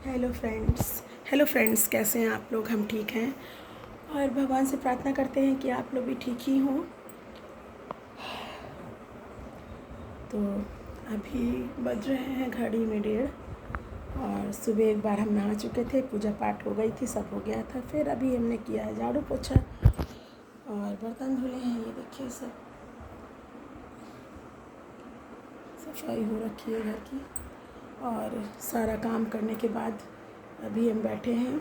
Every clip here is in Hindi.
हेलो फ्रेंड्स, कैसे हैं आप लोग। हम ठीक हैं और भगवान से प्रार्थना करते हैं कि आप लोग भी ठीक ही हों। तो अभी बज रहे हैं घड़ी में 1:30 और सुबह एक बार हम नहा चुके थे, पूजा पाठ हो गई थी, सब हो गया था। फिर अभी हमने किया है झाड़ू पोछा और बर्तन धुले हैं। ये देखिए, सब सफाई हो रखी है घर की और सारा काम करने के बाद अभी हम बैठे हैं।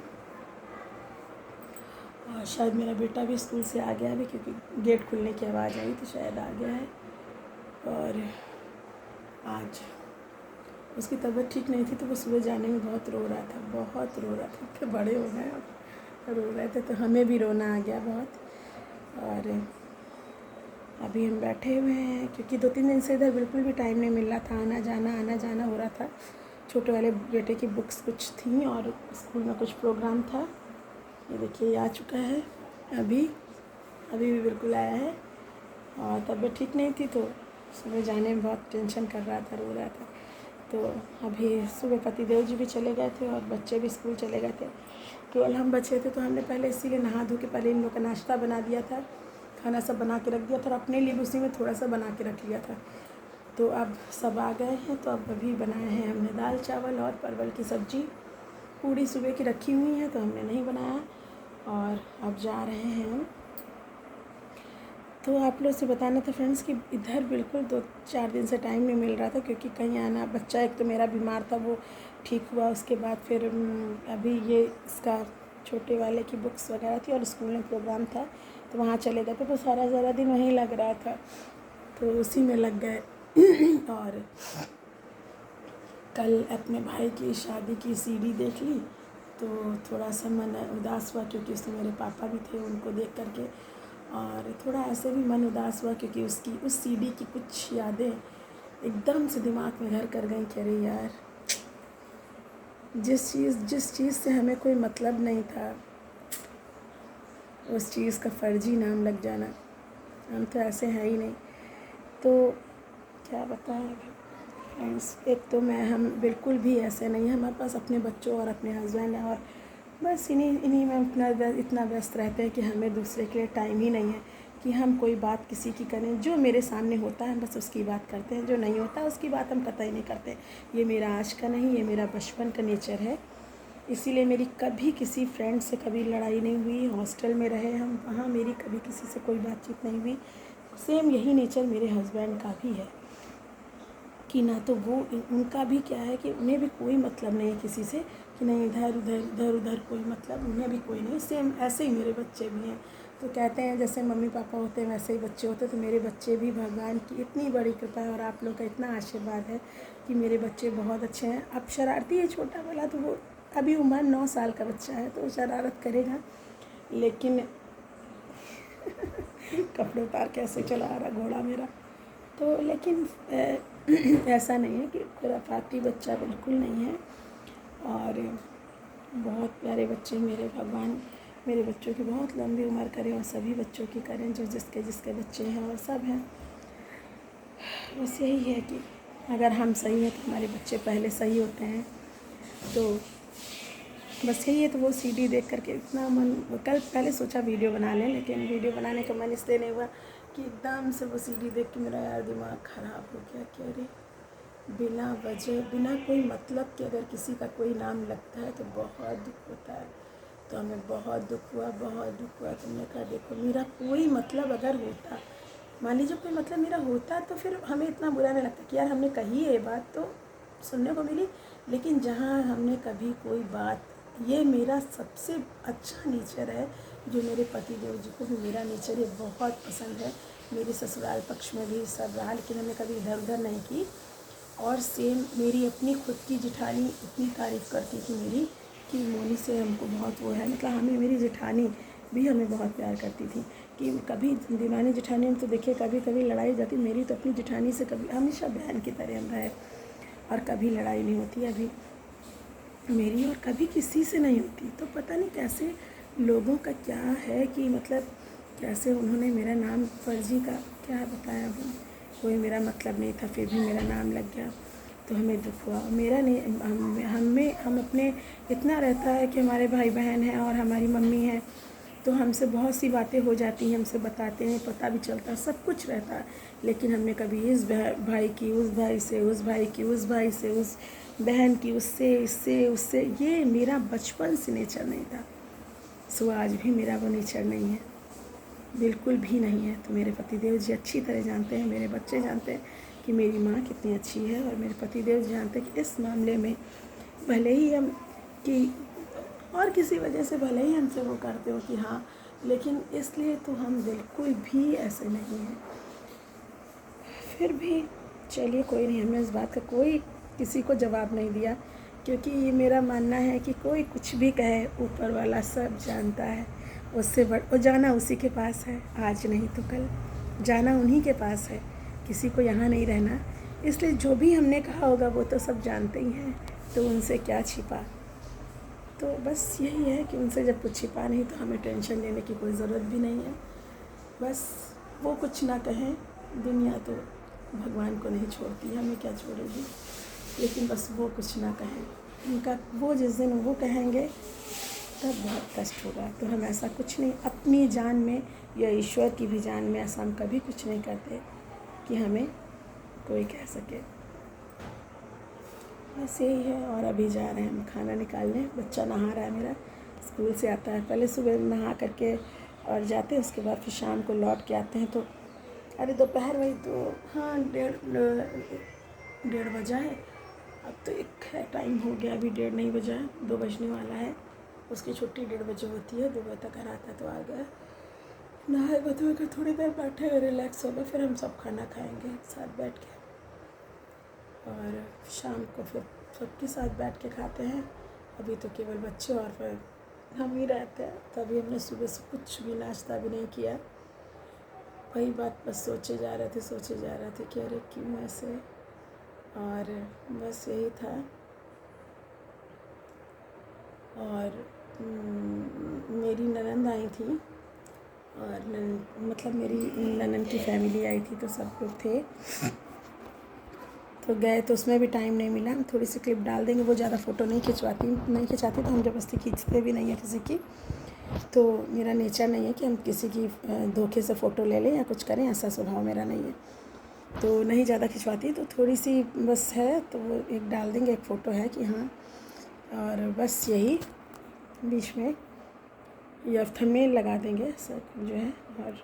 और शायद मेरा बेटा भी स्कूल से आ गया अभी, क्योंकि गेट खुलने की आवाज़ आई तो शायद आ गया है। और आज उसकी तबीयत ठीक नहीं थी तो वो सुबह जाने में बहुत रो रहा था। इतने बड़े हो गए अब रो रहे थे तो हमें भी रोना आ गया बहुत। और अभी हम बैठे हुए हैं क्योंकि 2-3 दिन से इधर बिल्कुल भी टाइम नहीं मिल रहा था। आना जाना हो रहा था। छोटे वाले बेटे की बुक्स कुछ थी और स्कूल में कुछ प्रोग्राम था। ये देखिए, ये आ चुका है अभी भी बिल्कुल आया है। और तबीयत ठीक नहीं थी तो सुबह जाने में बहुत टेंशन कर रहा था, रो रहा था। तो अभी सुबह पतिदेव जी भी चले गए थे और बच्चे भी स्कूल चले गए थे, केवल हम बचे थे। तो हमने पहले इसीलिए नहा धो के पहले इन लोग का नाश्ता बना दिया था, खाना सब बना के रख दिया था और अपने लिए उसी में थोड़ा सा बना के रख लिया था। तो अब सब आ गए हैं तो अब अभी बनाए हैं हमने दाल चावल और परवल की सब्ज़ी। पूड़ी सुबह की रखी हुई है तो हमने नहीं बनाया और अब जा रहे हैं हम। तो आप लोग से बताना था फ्रेंड्स कि इधर बिल्कुल 2-4 दिन से टाइम नहीं मिल रहा था, क्योंकि कहीं आना, बच्चा एक तो मेरा बीमार था, वो ठीक हुआ। उसके बाद फिर अभी ये इसका छोटे वाले की बुक्स वगैरह थी और स्कूल में प्रोग्राम था तो वहाँ चले गए थे। तो सारा दिन वहीं लग रहा था तो उसी में लग गए। और कल अपने भाई की शादी की सीडी देख ली तो थोड़ा सा मन उदास हुआ, क्योंकि उसमें मेरे पापा भी थे, उनको देख करके। और थोड़ा ऐसे भी मन उदास हुआ क्योंकि उस सीडी की कुछ यादें एकदम से दिमाग में घर कर गई कि अरे यार, जिस चीज़ से हमें कोई मतलब नहीं था, उस चीज़ का फर्जी नाम लग जाना। हम तो ऐसे हैं ही नहीं। तो क्या बताएं फ्रेंड्स, एक तो हम बिल्कुल भी ऐसे नहीं हैं। हमारे पास अपने बच्चों और अपने हस्बैंड हैं और बस इन्हीं में इतना व्यस्त रहते हैं कि हमें दूसरे के लिए टाइम ही नहीं है कि हम कोई बात किसी की करें। जो मेरे सामने होता है बस उसकी बात करते हैं, जो नहीं होता उसकी बात हम कतई नहीं करते। ये मेरा आज का नहीं, ये मेरा बचपन का नेचर है। इसीलिए मेरी कभी किसी फ्रेंड से कभी लड़ाई नहीं हुई। हॉस्टल में रहे हम, वहाँ मेरी कभी किसी से कोई बातचीत नहीं हुई। सेम यही नेचर मेरे हस्बैंड का भी है कि ना तो वो, उनका भी क्या है कि उन्हें भी कोई मतलब नहीं है किसी से, कि नहीं इधर उधर कोई मतलब, उन्हें भी कोई नहीं। सेम ऐसे ही मेरे बच्चे भी हैं। तो कहते हैं जैसे मम्मी पापा होते हैं वैसे ही बच्चे होते हैं। तो मेरे बच्चे भी, भगवान की इतनी बड़ी कृपा है और आप लोग का इतना आशीर्वाद है कि मेरे बच्चे बहुत अच्छे हैं। अब शरारती है छोटा वाला, तो वो अभी उम्र 9 साल का बच्चा है तो शरारत करेगा, लेकिन कपड़े उतार कैसे चला रहा घोड़ा मेरा। तो लेकिन ऐसा नहीं है कि खुराफाती बच्चा बिल्कुल नहीं है। और बहुत प्यारे बच्चे मेरे, भगवान मेरे बच्चों की बहुत लंबी उम्र करें और सभी बच्चों की करें जो जिसके बच्चे हैं और सब हैं। बस यही है कि अगर हम सही हैं तो हमारे बच्चे पहले सही होते हैं। तो बस यही है। तो वो सीडी देख करके इतना मन, कल पहले सोचा वीडियो बना लें, लेकिन वीडियो बनाने का मन इसलिए नहीं हुआ कि एकदम से वो सीडी देख के मेरा यार दिमाग ख़राब हो गया कि अरे बिना वजह, बिना कोई मतलब के अगर किसी का कोई नाम लगता है तो बहुत दुख होता है। तो हमें बहुत दुख हुआ। तो हमने कहा देखो, मेरा कोई मतलब अगर होता, मान लीजिए कोई मतलब मेरा होता, तो फिर हमें इतना बुरा नहीं लगता कि यार हमने कही ये बात तो सुनने को मिली। लेकिन जहाँ हमने कभी कोई बात, ये मेरा सबसे अच्छा नेचर है जो मेरे पति देव जी को भी मेरा नेचर ये बहुत पसंद है। मेरे ससुराल पक्ष में भी सब रहा, लेकिन हमने कभी इधर उधर नहीं की। और सेम मेरी अपनी खुद की जिठानी इतनी तारीफ़ करती थी मेरी कि मोनी से हमको बहुत वो है, मतलब हमें, मेरी जिठानी भी हमें बहुत प्यार करती थी कि कभी दीवानी जिठानी तो देखिए कभी कभी लड़ाई हो जाती। मेरी तो अपनी जिठानी से कभी, हमेशा बहन की तरह हम रहे और कभी लड़ाई नहीं होती अभी मेरी, और कभी किसी से नहीं होती। तो पता नहीं कैसे लोगों का क्या है कि मतलब कैसे उन्होंने मेरा नाम फर्जी का क्या बताया, वो कोई मेरा मतलब नहीं था फिर भी मेरा नाम लग गया। तो हमें दुख हुआ। मेरा नहीं, हम अपने इतना रहता है कि हमारे भाई बहन हैं और हमारी मम्मी है, तो हमसे बहुत सी बातें हो जाती हैं, हमसे बताते हैं, पता भी चलता है, सब कुछ रहता है। लेकिन हमने कभी इस भाई की उस भाई से, उस भाई की उस भाई से, उस बहन की उससे, इससे उससे, ये मेरा बचपन से नेचर नहीं था। सो आज भी मेरा वो नेचर नहीं है, बिल्कुल भी नहीं है। तो मेरे पतिदेव जी अच्छी तरह जानते हैं, मेरे बच्चे जानते हैं कि मेरी माँ कितनी अच्छी है, और मेरे पतिदेव जी जानते हैं कि इस मामले में भले ही हम कि और किसी वजह से भले ही हमसे वो करते हो कि हाँ, लेकिन इसलिए तो हम बिल्कुल भी ऐसे नहीं हैं। फिर भी चलिए कोई नहीं, हमने इस बात का कोई किसी को जवाब नहीं दिया, क्योंकि ये मेरा मानना है कि कोई कुछ भी कहे, ऊपर वाला सब जानता है। उससे और जाना उसी के पास है, आज नहीं तो कल जाना उन्हीं के पास है, किसी को यहाँ नहीं रहना। इसलिए जो भी हमने कहा होगा वो तो सब जानते ही हैं, तो उनसे क्या छिपा। तो बस यही है कि उनसे जब कुछ छिपा नहीं तो हमें टेंशन लेने की कोई ज़रूरत भी नहीं है। बस वो कुछ ना कहें, दुनिया तो भगवान को नहीं छोड़ती, हमें क्या छोड़ेगी, लेकिन बस वो कुछ ना कहें। उनका वो जिस दिन वो कहेंगे तब बहुत कष्ट होगा। तो हम ऐसा कुछ नहीं, अपनी जान में या ईश्वर की भी जान में ऐसा हम कभी कुछ नहीं करते कि हमें कोई कह सके। बस यही है। और अभी जा रहे हैं हम खाना निकालने, बच्चा नहा रहा है मेरा, स्कूल से आता है, पहले सुबह नहा करके और जाते हैं, उसके बाद फिर शाम को लौट के आते हैं। तो अरे दोपहर वही तो हाँ 1:30 बजा है, अब तो एक है टाइम हो गया, अभी 1:30 नहीं बजा है, 2 बजने वाला है। उसकी छुट्टी 1:30 बजे होती है, 2 बजे तक घर आता है। तो आ गया, नहाए धोए कर थोड़ी देर बैठे रिलैक्स हो गए, फिर हम सब खाना खाएंगे साथ बैठ के, और शाम को फिर सबके साथ बैठ के खाते हैं। अभी तो केवल बच्चे और फिर हम ही रहते हैं, तो अभी हमने सुबह से कुछ भी नाश्ता भी नहीं किया। वही बात बस सोचे जा रहे थे कि अरे क्यों ऐसे, और बस यही था। और मेरी ननंद आई थी, और मतलब मेरी ननंद की फैमिली आई थी, तो सब लोग थे, तो गए, तो उसमें भी टाइम नहीं मिला। हम थोड़ी सी क्लिप डाल देंगे, वो ज़्यादा फ़ोटो नहीं खिंचाती, तो हम ज़बरदस्ती खींचते भी नहीं है किसी की। तो मेरा नेचर नहीं है कि हम किसी की धोखे से फ़ोटो ले लें या कुछ करें, ऐसा स्वभाव मेरा नहीं है, तो नहीं ज़्यादा खिंचवाती। तो थोड़ी सी बस है, तो वो एक डाल देंगे, एक फ़ोटो है कि हाँ, और बस यही बीच में या थंबनेल लगा देंगे सब जो है। और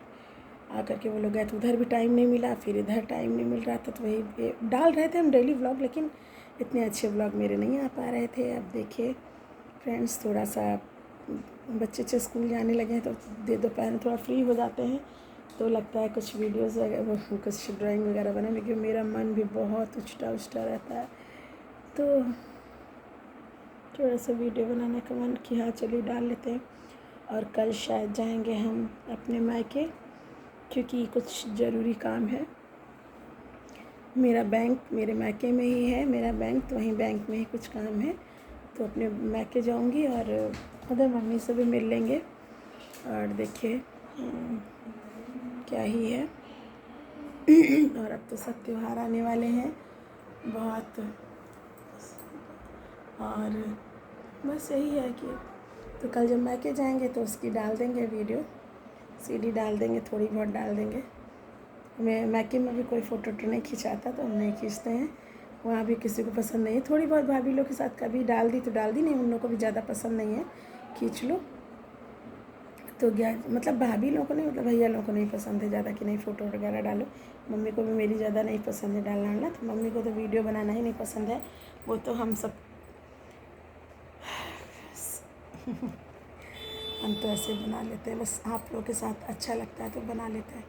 आकर के वो लोग गए, तो उधर भी टाइम नहीं मिला, फिर इधर टाइम नहीं मिल रहा था, तो वही डाल रहे थे हम डेली व्लॉग, लेकिन इतने अच्छे व्लॉग मेरे नहीं आ पा रहे थे। अब देखिए फ्रेंड्स, थोड़ा सा बच्चे स्कूल जाने लगे हैं, तो दोपहर में थोड़ा फ्री हो जाते हैं, तो लगता है कुछ वीडियोज़ वगैरह, कुछ ड्राइंग वगैरह बनाने की। मेरा मन भी बहुत उछटा रहता है, तो थोड़ा सा वीडियो बनाने का मन किया, चलिए डाल लेते हैं। और कल शायद जाएंगे हम अपने मायके, क्योंकि कुछ ज़रूरी काम है। मेरा बैंक मेरे मायके में ही है, मेरा बैंक, तो वहीं बैंक में ही कुछ काम है, तो अपने मायके जाऊंगी, और उधर मम्मी से भी मिल लेंगे। और देखिए क्या ही है। और अब तो सब त्यौहार आने वाले हैं बहुत, और बस यही है कि तो कल जब मायके जाएंगे तो उसकी डाल देंगे वीडियो, सीडी डाल देंगे, थोड़ी बहुत डाल देंगे। मैं मायके में भी कोई फ़ोटो नहीं खिंचाता, तो हम नहीं खींचते हैं, वहाँ भी किसी को पसंद नहीं है। थोड़ी बहुत भाभी लोग के साथ कभी डाल दी तो डाल दी, नहीं उन लोगों को भी ज़्यादा पसंद नहीं है खींच लो, तो क्या मतलब भाभी लोगों को नहीं, मतलब भैया लोगों को नहीं पसंद है ज़्यादा कि नहीं फ़ोटो वगैरह डालो। मम्मी को भी मेरी ज़्यादा नहीं पसंद है डालना, तो मम्मी को तो वीडियो बनाना ही नहीं पसंद है, वो तो हम सब हम तो ऐसे बना लेते हैं, बस आप लोगों के साथ अच्छा लगता है तो बना लेते हैं।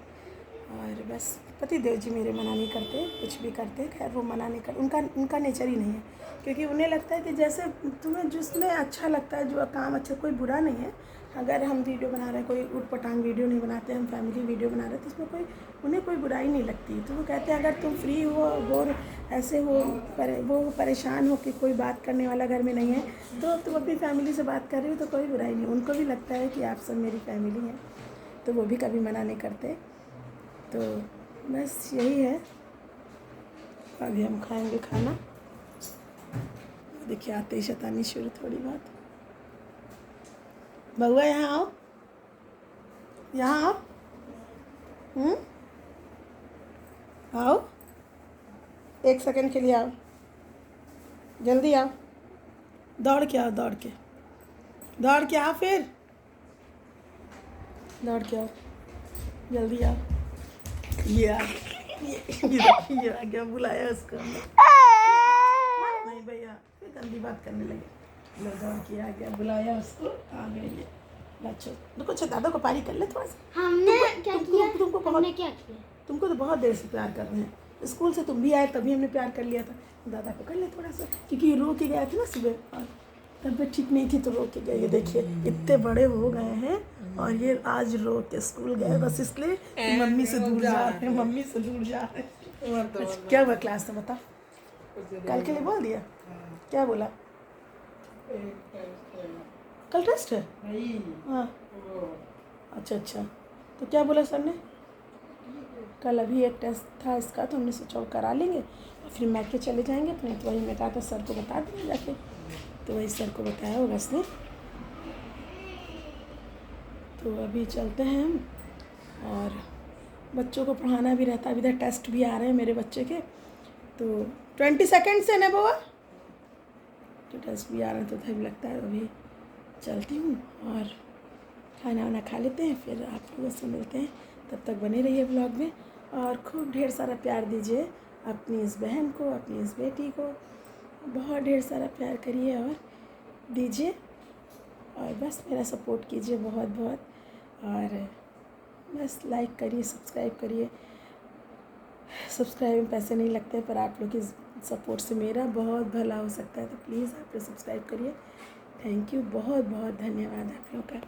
और बस पतिदेव जी मेरे मना नहीं करते, कुछ भी करते, खैर वो मना नहीं कर, उनका नेचर ही नहीं है, क्योंकि उन्हें लगता है कि जैसे तुम्हें जिसमें अच्छा लगता है, जो काम अच्छा, कोई बुरा नहीं है। अगर हम वीडियो बना रहे हैं, कोई उटपटांग वीडियो नहीं बनाते, हम फैमिली वीडियो बना रहे हैं, तो इसमें उन्हें कोई बुराई नहीं लगती। तो वो कहते हैं अगर तुम फ्री हो, बोर ऐसे हो, वो परेशान हो कि कोई बात करने वाला घर में नहीं है, तो तुम अपनी फैमिली से बात कर रही हो, तो कोई बुराई नहीं। उनको भी लगता है कि आप सब मेरी फैमिली हैं, तो वो भी कभी मना नहीं करते। तो बस यही है, अभी हम खाएंगे खाना। देखिए आते ही शैतानी शुरू थोड़ी बहुत। बउआ यहाँ आओ, यहाँ आओ। आओ, 1 सेकंड के लिए आओ, जल्दी आओ, दौड़ के आओ, दौड़ के आओ, फिर दौड़ के आओ, जल्दी आओ। ये आ गया, ये आ गया, बुलाया उसको। नहीं भैया, फिर गंदी बात करने लगे। लो दौड़ के आ गया, बुलाया उसको, आ गए ये। बच्चों देखो, अच्छा दादा को पारी कर ले थोड़ा सा। हमने क्या किया? तुमको तो बहुत देर से प्यार कर रहे हैं। स्कूल से तुम भी आए तभी हमने प्यार कर लिया था। दादा को कर ले थोड़ा सा, क्योंकि ये रो के गए थे ना सुबह, और तबीयत ठीक नहीं थी तो रो के गए। ये देखिए इतने बड़े हो गए हैं और ये आज रो के स्कूल गए, बस इसलिए कि मम्मी से दूर जा रहे हैं, मम्मी से दूर जा रहे हैं। अच्छा, क्या हुआ क्लास में बता? कल के लिए बोल दिया? क्या बोला? कल टेस्ट है? हाँ, अच्छा अच्छा, तो क्या बोला सर ने? कल अभी एक टेस्ट था इसका, तो हमने सोचा वो करा लेंगे और फिर मैके चले जाएंगे अपने। तो वही मैं कहा था सर को बता देंगे जाके, तो वही सर को बताया होगा इसने। तो अभी चलते हैं हम, और बच्चों को पढ़ाना भी रहता है। इधर टेस्ट भी आ रहे हैं मेरे बच्चे के, तो 20 सेकेंड से ना बाबा, तो टेस्ट भी आ रहे हैं, तो उधर भी लगता है। अभी चलती हूँ और खाना वाना खा लेते हैं, फिर आप लोगों से मिलते हैं। तब तक बने रहिए ब्लॉग में, और खूब ढेर सारा प्यार दीजिए अपनी इस बहन को, अपनी इस बेटी को। बहुत ढेर सारा प्यार करिए और दीजिए, और बस मेरा सपोर्ट कीजिए बहुत बहुत, और बस लाइक करिए, सब्सक्राइब करिए। सब्सक्राइब में पैसे नहीं लगते, पर आप लोग की सपोर्ट से मेरा बहुत भला हो सकता है, तो प्लीज़ आप लोग सब्सक्राइब करिए। थैंक यू, बहुत बहुत धन्यवाद आप लोग का।